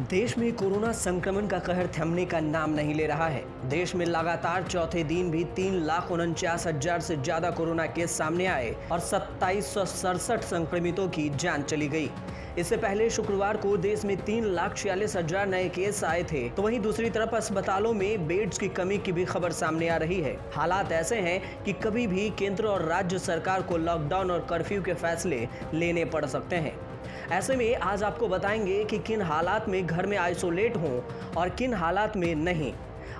देश में कोरोना संक्रमण का कहर थमने का नाम नहीं ले रहा है। देश में लगातार चौथे दिन भी 3,49,000 से ज्यादा कोरोना केस सामने आए और 2767 संक्रमितों की जान चली गई। इससे पहले शुक्रवार को देश में 3,46,000 नए केस आए थे, तो वहीं दूसरी तरफ अस्पतालों में बेड्स की कमी की भी खबर सामने आ रही है। हालात ऐसे हैं कि कभी भी केंद्र और राज्य सरकार को लॉकडाउन और कर्फ्यू के फैसले लेने पड़ सकते हैं। ऐसे में आज आपको बताएंगे कि किन हालात में घर में आइसोलेट हों और किन हालात में नहीं।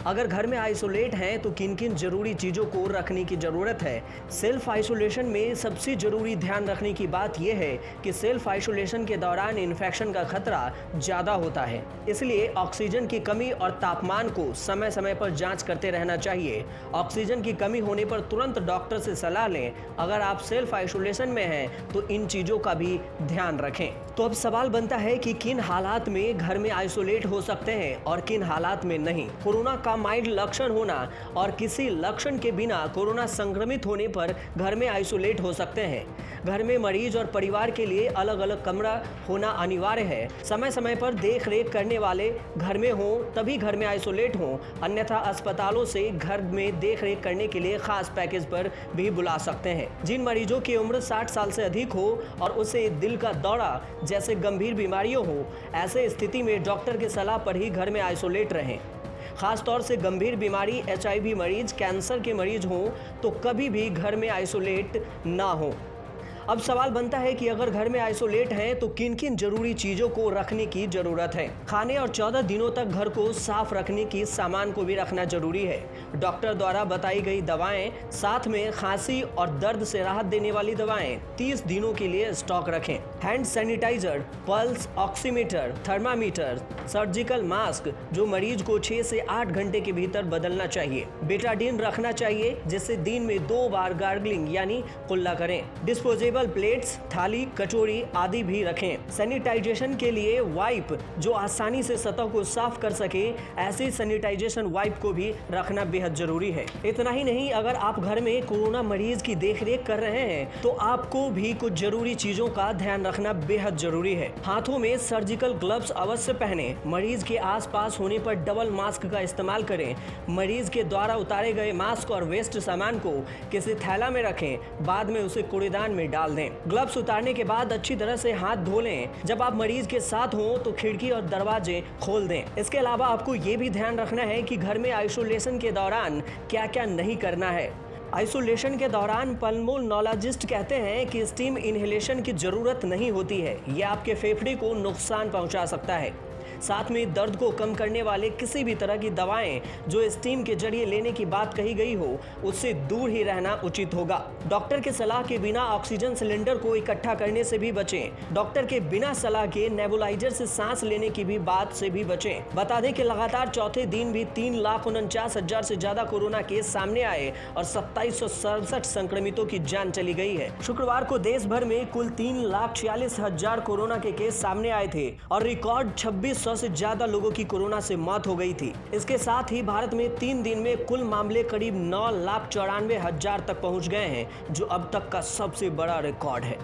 अगर घर में आइसोलेट हैं तो किन किन जरूरी चीज़ों को रखने की ज़रूरत है। सेल्फ आइसोलेशन में सबसे ज़रूरी ध्यान रखने की बात यह है कि सेल्फ आइसोलेशन के दौरान इन्फेक्शन का खतरा ज़्यादा होता है, इसलिए ऑक्सीजन की कमी और तापमान को समय समय पर जांच करते रहना चाहिए। ऑक्सीजन की कमी होने पर तुरंत डॉक्टर से सलाह लें। अगर आप सेल्फ आइसोलेशन में हैं तो इन चीज़ों का भी ध्यान रखें। तो अब सवाल बनता है कि किन हालात में घर में आइसोलेट हो सकते हैं और किन हालात में नहीं। कोरोना का माइल्ड लक्षण होना और किसी लक्षण के बिना कोरोना संक्रमित होने पर घर में आइसोलेट हो सकते हैं। घर में मरीज और परिवार के लिए अलग अलग कमरा होना अनिवार्य है। समय समय पर देख रेख करने वाले घर में हों तभी घर में आइसोलेट हों, अन्यथा अस्पतालों से घर में देख रेख करने के लिए खास पैकेज पर भी बुला सकते हैं। जिन मरीजों की उम्र 60 साल से अधिक हो और उसे दिल का दौरा जैसे गंभीर बीमारियों हो, ऐसे स्थिति में डॉक्टर की सलाह पर ही घर में आइसोलेट रहें। खास तौर से गंभीर बीमारी HIV मरीज, कैंसर के मरीज हों तो कभी भी घर में आइसोलेट ना हो। अब सवाल बनता है कि अगर घर में आइसोलेट हैं तो किन किन जरूरी चीजों को रखने की जरूरत है। खाने और 14 दिनों तक घर को साफ रखने की सामान को भी रखना जरूरी है। डॉक्टर द्वारा बताई गई दवाएं, साथ में खांसी और दर्द से राहत देने वाली दवाएं 30 दिनों के लिए स्टॉक रखें। Hand sanitiser, pulse oximeter, thermometer, surgical mask जो मरीज को 6 से 8 घंटे के भीतर बदलना चाहिए। बेटाडीन रखना चाहिए जिससे दिन में 2 बार गार्गलिंग यानी कुल्ला करें। डिस्पोजेबल प्लेट्स, थाली, कटोरी आदि भी रखें। सैनिटाइजेशन के लिए वाइप जो आसानी से सतह को साफ कर सके, ऐसी सैनिटाइजेशन वाइप को भी रखना बेहद जरूरी है। इतना ही नहीं, अगर आप घर में कोरोना मरीज की देखरेख कर रहे हैं तो आपको भी कुछ जरूरी चीजों का ध्यान रखना बेहद जरूरी है। हाथों में सर्जिकल ग्लव्स अवश्य पहने। मरीज के आसपास होने पर डबल मास्क का इस्तेमाल करें। मरीज के द्वारा उतारे गए मास्क और वेस्ट सामान को किसी थैला में रखें, बाद में उसे कूड़ेदान में डाल दें। ग्लव्स उतारने के बाद अच्छी तरह से हाथ धो लें। जब आप मरीज के साथ हों तो खिड़की और दरवाजे खोल दें। इसके अलावा आपको ये भी ध्यान रखना है कि घर में आइसोलेशन के दौरान क्या क्या नहीं करना है। आइसोलेशन के दौरान पल्मोनोलॉजिस्ट कहते हैं कि स्टीम इनहेलेशन की जरूरत नहीं होती है। यह आपके फेफड़े को नुकसान पहुंचा सकता है। साथ में दर्द को कम करने वाले किसी भी तरह की दवाएं जो स्टीम के जरिए लेने की बात कही गई हो, उससे दूर ही रहना उचित होगा। डॉक्टर के सलाह के बिना ऑक्सीजन सिलेंडर को इकट्ठा करने से भी बचें। डॉक्टर के बिना सलाह के नेबुलाइजर से सांस लेने की भी बात से भी बचें। बता दें कि लगातार चौथे दिन भी 3,49,000 से ज्यादा कोरोना केस सामने आए और 2767 संक्रमितों की जान चली गई है। शुक्रवार को देश भर में कुल 3,46,000 कोरोना के केस सामने आए थे और रिकॉर्ड 2600 से ज्यादा लोगों की कोरोना से मौत हो गई थी। इसके साथ ही भारत में 3 दिन में कुल मामले करीब 9,94,000 तक पहुंच गए हैं, जो अब तक का सबसे बड़ा रिकॉर्ड है।